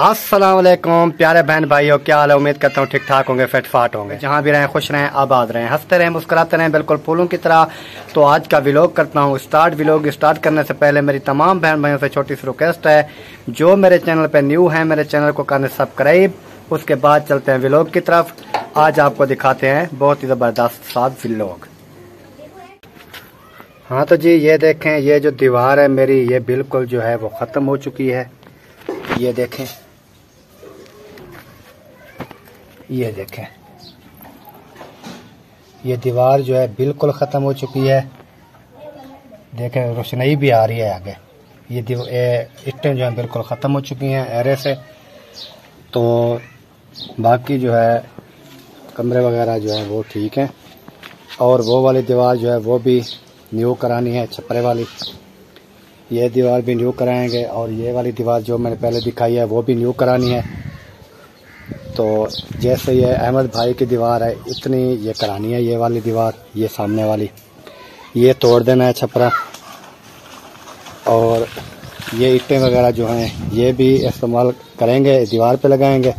अस्सलाम वालेकुम प्यारे बहन भाइयों, क्या हाल है। उम्मीद करता हूँ ठीक ठाक होंगे, फिट फाट होंगे, जहाँ भी रहें खुश रहें, आबाद रहें, हंसते रहें, मुस्कुराते रहें, बिल्कुल फूलों की तरह। तो आज का व्लॉग करता हूँ स्टार्ट। व्लॉग स्टार्ट करने से पहले मेरी तमाम बहन भाइयों से छोटी सी रिक्वेस्ट है, जो मेरे चैनल पे न्यू है मेरे चैनल को करने सब्सक्राइब। उसके बाद चलते हैं व्लॉग की तरफ। आज आपको दिखाते हैं बहुत ही ज़बरदस्त साथ व्लॉग। हाँ तो जी ये देखें, ये जो दीवार है मेरी, ये बिल्कुल जो है वो ख़त्म हो चुकी है। ये देखें, ये देखें, ये दीवार जो है बिल्कुल ख़त्म हो चुकी है। देखें रोशनी भी आ रही है आगे। ये ईंटें जो है बिल्कुल ख़त्म हो चुकी हैं एरे से। तो बाकी जो है कमरे वगैरह जो है वो ठीक हैं। और वो वाली दीवार जो है वो भी न्यू करानी है, छपरे वाली। ये दीवार भी न्यू कराएंगे और ये वाली दीवार जो मैंने पहले दिखाई है वो भी न्यू करानी है। तो जैसे ये अहमद भाई की दीवार है इतनी ये करानी है। ये वाली दीवार, ये सामने वाली, ये तोड़ देना है छपरा। और ये ईंटें वगैरह जो हैं ये भी इस्तेमाल करेंगे, दीवार पे लगाएंगे।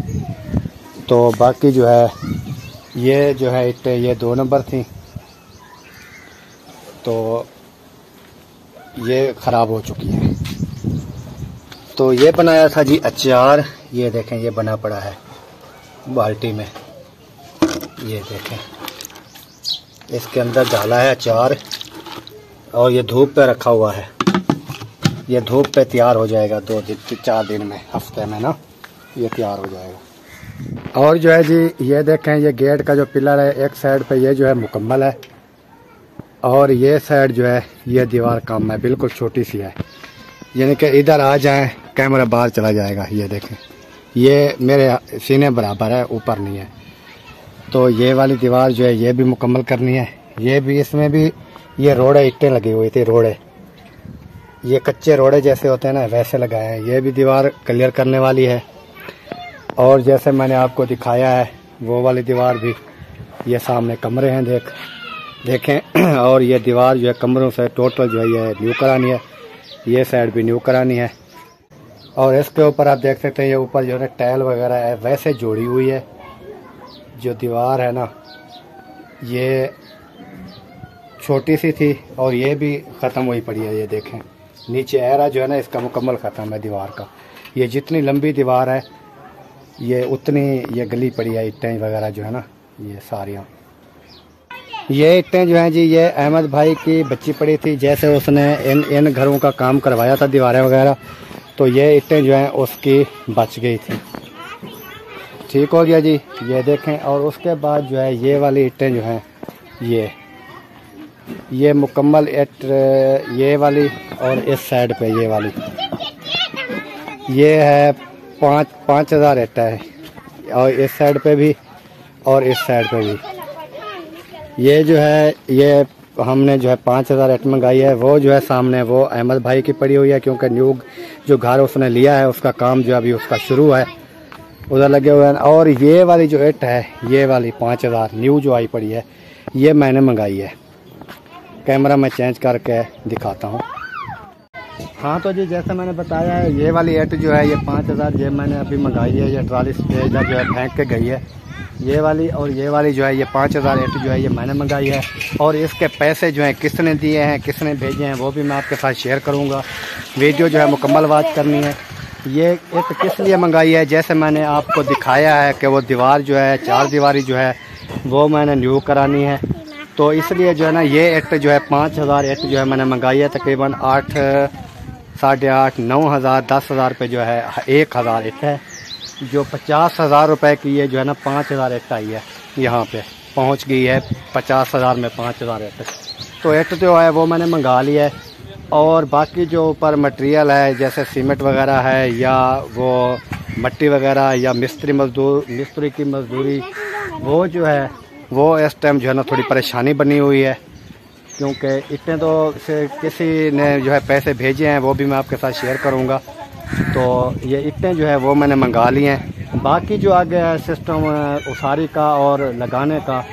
तो बाकी जो है ये जो है ईंटें ये 2 नंबर थी, तो ये ख़राब हो चुकी है। तो ये बनाया था जी अचार। ये देखें, ये बना पड़ा है बाल्टी में। ये देखें, इसके अंदर डाला है अचार और ये धूप पे रखा हुआ है। ये धूप पे तैयार हो जाएगा 2-4 दिन में, हफ्ते में ना ये तैयार हो जाएगा। और जो है जी ये देखें, ये गेट का जो पिलर है एक साइड पे ये जो है मुकम्मल है। और ये साइड जो है ये दीवार कम है, बिल्कुल छोटी सी है, यानी कि इधर आ जाए कैमरा बाहर चला जाएगा। ये देखें, ये मेरे सीने बराबर है, ऊपर नहीं है। तो ये वाली दीवार जो है ये भी मुकम्मल करनी है। ये भी, इसमें भी ये रोड़े ईंटें लगी हुई थी, रोड़े, ये कच्चे रोड़े जैसे होते हैं ना वैसे लगाए हैं। ये भी दीवार क्लियर करने वाली है। और जैसे मैंने आपको दिखाया है वो वाली दीवार भी, ये सामने कमरे हैं देखें। और ये दीवार जो है कमरों से टोटल जो है ये न्यू करानी है। ये साइड भी न्यू करानी है। और इसके ऊपर आप देख सकते हैं ये ऊपर जो है टाइल वगैरह है वैसे जोड़ी हुई है। जो दीवार है ना ये छोटी सी थी और ये भी ख़त्म हुई पड़ी है। ये देखें नीचे एरा जो है ना इसका मुकम्मल ख़त्म है दीवार का। ये जितनी लंबी दीवार है ये उतनी ये गली पड़ी है। ईंटें वगैरह जो है ना ये सारियाँ, ये ईंटें जो हैं जी ये अहमद भाई की बच्ची पड़ी थी। जैसे उसने इन घरों का काम करवाया था दीवारें वगैरह, तो ये ईंटें जो हैं उसकी बच गई थी। ठीक हो गया जी, ये देखें। और उसके बाद जो है ये वाली ईंटें जो हैं ये मुकम्मल ईंट, ये वाली और इस साइड पे ये वाली, ये है 5,000 ईंट है। और इस साइड पे भी और इस साइड पे भी। ये जो है ये हमने जो है 5,000 ईंट मंगाई है। वो जो है सामने वो अहमद भाई की पड़ी हुई है, क्योंकि न्यू जो घर उसने लिया है उसका काम जो अभी उसका शुरू है, उधर लगे हुए हैं। और ये वाली जो ईंट है ये वाली 5,000 न्यू जो आई पड़ी है ये मैंने मंगाई है। कैमरा मैं चेंज करके दिखाता हूँ। हाँ तो जी जैसे मैंने बताया है ये वाली ईंट जो है ये 5,000 ये मैंने अभी मंगाई है। ये ट्राली से जो है फेंक के गई है ये वाली। और ये वाली जो है ये 5,000 ईंट जो है ये मैंने मंगाई है। और इसके पैसे जो हैं किसने दिए हैं, किसने भेजे हैं, वो भी मैं आपके साथ शेयर करूँगा। वीडियो जो है मुकम्मल वॉच करनी है। ये ईंट किस लिए मंगाई है, जैसे मैंने आपको दिखाया है कि वो दीवार जो है 4 दीवारी जो है वो मैंने न्यू करानी है। तो इसलिए जो है ना ये ईंट जो है 5,000 ईंट जो है मैंने मंगाई है। तकरीबन 8, 8.5, 9,000, 10,000 रुपये जो है 1,000 ईंट है। जो 50,000 रुपये की ये जो है ना 5,000 ईंट आई है, यहाँ पे पहुँच गई है 50,000 में 5,000 ईंट। तो ईंट जो है वो मैंने मंगा लिया है। और बाकी जो ऊपर मटेरियल है जैसे सीमेंट वगैरह है या वो मट्टी वगैरह या मिस्त्री की मजदूरी, वो जो है वो इस टाइम जो है ना थोड़ी परेशानी बनी हुई है, क्योंकि ईंटें तो से किसी ने जो है पैसे भेजे हैं वो भी मैं आपके साथ शेयर करूँगा। तो ये ईंटें जो है वो मैंने मंगा ली हैं। बाकी जो आगे है सिस्टम उसारी का और लगाने का,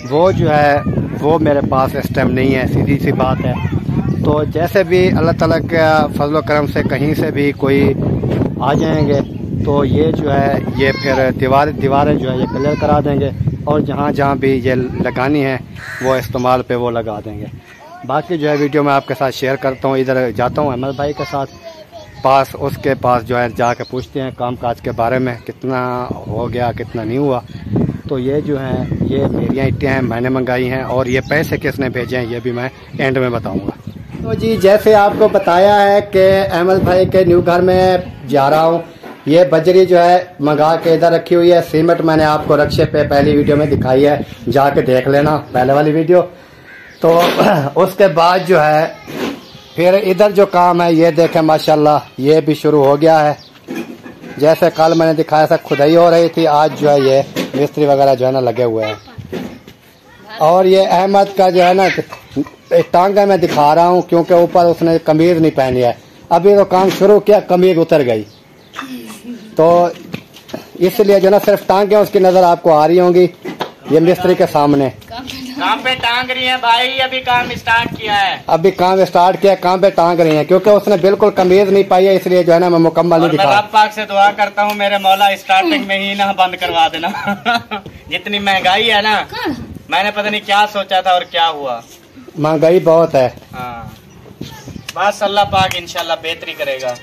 वो जो है वो मेरे पास इस टाइम नहीं है, सीधी सी बात है। तो जैसे भी अल्लाह ताला का फजल करम से कहीं से भी कोई आ जाएंगे तो ये जो है ये फिर दीवारें जो है ये क्लियर करा देंगे और जहाँ जहाँ भी ये लगानी है वो इस्तेमाल पे वो लगा देंगे। बाकी जो है वीडियो मैं आपके साथ शेयर करता हूँ। इधर जाता हूँ अहमद भाई के साथ पास, उसके पास जो है जाके पूछते हैं काम काज के बारे में, कितना हो गया कितना नहीं हुआ। तो ये जो है ये मेरी ईंटें हैं, मैंने मंगाई हैं और ये पैसे किसने भेजे हैं ये भी मैं एंड में बताऊँगा। तो जी जैसे आपको बताया है कि अहमद भाई के न्यू घर में जा रहा हूँ। ये बजरी जो है मंगा के इधर रखी हुई है, सीमेंट मैंने आपको रक्शे पे पहली वीडियो में दिखाई है, जाके देख लेना पहले वाली वीडियो। तो उसके बाद जो है फिर इधर जो काम है ये देखें माशाल्लाह ये भी शुरू हो गया है। जैसे कल मैंने दिखाया था खुदाई हो रही थी, आज जो है ये मिस्त्री वगैरह जो है ना लगे हुए हैं। और ये अहमद का जो है ना टांगा मैं दिखा रहा हूँ क्योंकि ऊपर उसने कमीज नहीं पहनी है। अभी तो काम शुरू किया कमीज उतर गई, तो इसलिए जो ना सिर्फ टांगे उसकी नजर आपको आ रही होंगी ये मिस्त्री के सामने। काम पे टांग रही है भाई, अभी काम स्टार्ट किया है। अभी काम स्टार्ट किया, काम पे टांग रही है क्योंकि उसने बिल्कुल कमीज नहीं पाई है, इसलिए जो है ना मैं मुकम्मल नहीं दिखा। मैं रब पाक से दुआ करता हूँ मेरे मौला स्टार्टिंग में ही ना बंद करवा देना। जितनी महंगाई है ना, मैंने पता नहीं क्या सोचा था और क्या हुआ। महंगाई बहुत है। हाँ बस अल्लाह पाक इंशाल्लाह बेहतरी करेगा।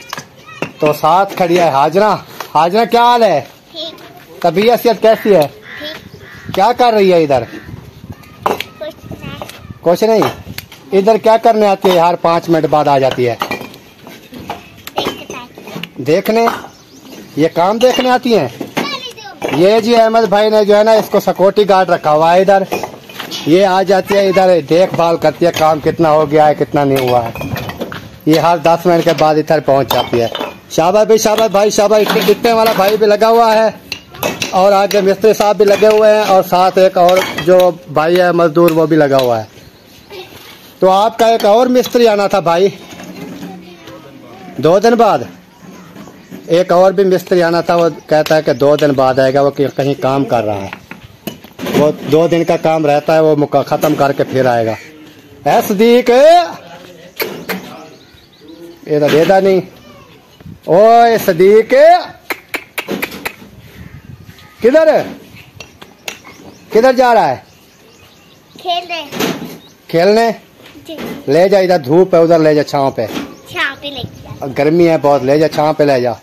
तो साथ खड़ी है हाजरा। हाजरा क्या हाल है? तबीयत सेहत कैसी है? क्या कर रही है इधर? कुछ नहीं। इधर क्या करने आती है यार? 5 मिनट बाद आ जाती है देखने। ये काम देखने आती हैं। ये जी अहमद भाई ने जो है ना इसको सिक्योरिटी गार्ड रखा हुआ है इधर। ये आ जाती है इधर, देखभाल करती है काम कितना हो गया है कितना नहीं हुआ है। ये हर 10 मिनट के बाद इधर पहुंच जाती है। शाबाश भाई, शाबाश भाई, शाबाश। इतने वाला भाई भी लगा हुआ है और आगे मिस्त्री साहब भी लगे हुए हैं और साथ एक और जो भाई है मजदूर वो भी लगा हुआ है। तो आपका एक और मिस्त्री आना था भाई 2 दिन बाद। एक और भी मिस्त्री आना था, वो कहता है कि 2 दिन बाद आएगा, वो कहीं काम कर रहा है। वो 2 दिन का काम रहता है, वो खत्म करके फिर आएगा। है सदीक इधर देदा नहीं। ओए सदीक किधर किधर जा रहा है? खेलने ले जा, इधर धूप है उधर ले जा, छांव पे ले जा। गर्मी है बहुत, ले जा छांव पे ले जा।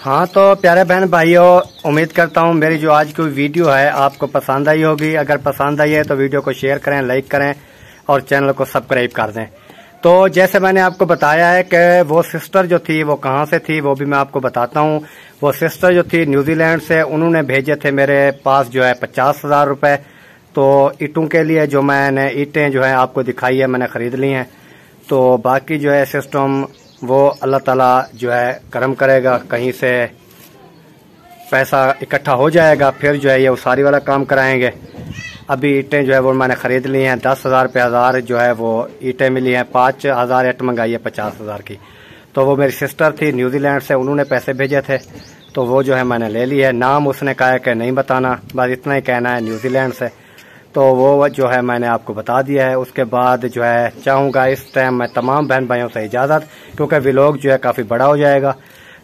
हाँ तो प्यारे बहन भाइयों, उम्मीद करता हूँ मेरी जो आज की वीडियो है आपको पसंद आई होगी। अगर पसंद आई है तो वीडियो को शेयर करें, लाइक करें और चैनल को सब्सक्राइब कर दें। तो जैसे मैंने आपको बताया है कि वो सिस्टर जो थी वो कहाँ से थी वो भी मैं आपको बताता हूँ। वो सिस्टर जो थी न्यूजीलैंड से, उन्होंने भेजे थे मेरे पास जो है 50,000 रुपये। तो ईंटों के लिए जो मैंने ईंटें जो है आपको दिखाई है मैंने ख़रीद ली हैं। तो बाकी जो है सिस्टम वो अल्लाह ताला जो है करम करेगा, कहीं से पैसा इकट्ठा हो जाएगा, फिर जो है ये उसारी वाला काम कराएंगे। अभी ईंटें जो है वो मैंने ख़रीद ली हैं। 10,000 पे 1000 जो है वो ईंटें मिली हैं। 5,000 ईंट मंगाई है 50,000 की। तो वो मेरी सिस्टर थी न्यूजीलैंड से, उन्होंने पैसे भेजे थे तो वो जो है मैंने ले ली है। नाम उसने कहा है कि नहीं बताना, बस इतना ही कहना है न्यूजीलैंड से। तो वो जो है मैंने आपको बता दिया है। उसके बाद जो है चाहूँगा इस टाइम मैं तमाम बहन भाइयों से इजाज़त, क्योंकि व्लॉग जो है काफ़ी बड़ा हो जाएगा।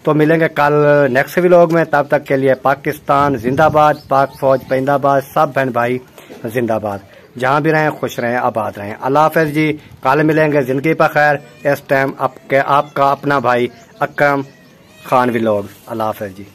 तो मिलेंगे कल नेक्स्ट व्लॉग में। तब तक के लिए पाकिस्तान जिंदाबाद, पाक फौज जिंदाबाद, सब बहन भाई जिंदाबाद। जहाँ भी रहें खुश रहें, आबाद रहें। अल्लाह हाफ़िज़ जी। कल मिलेंगे ज़िंदगी पर खैर। इस टाइम आपका अपना भाई अकरम खान व्लॉग। अल्लाह हाफ़िज़ जी।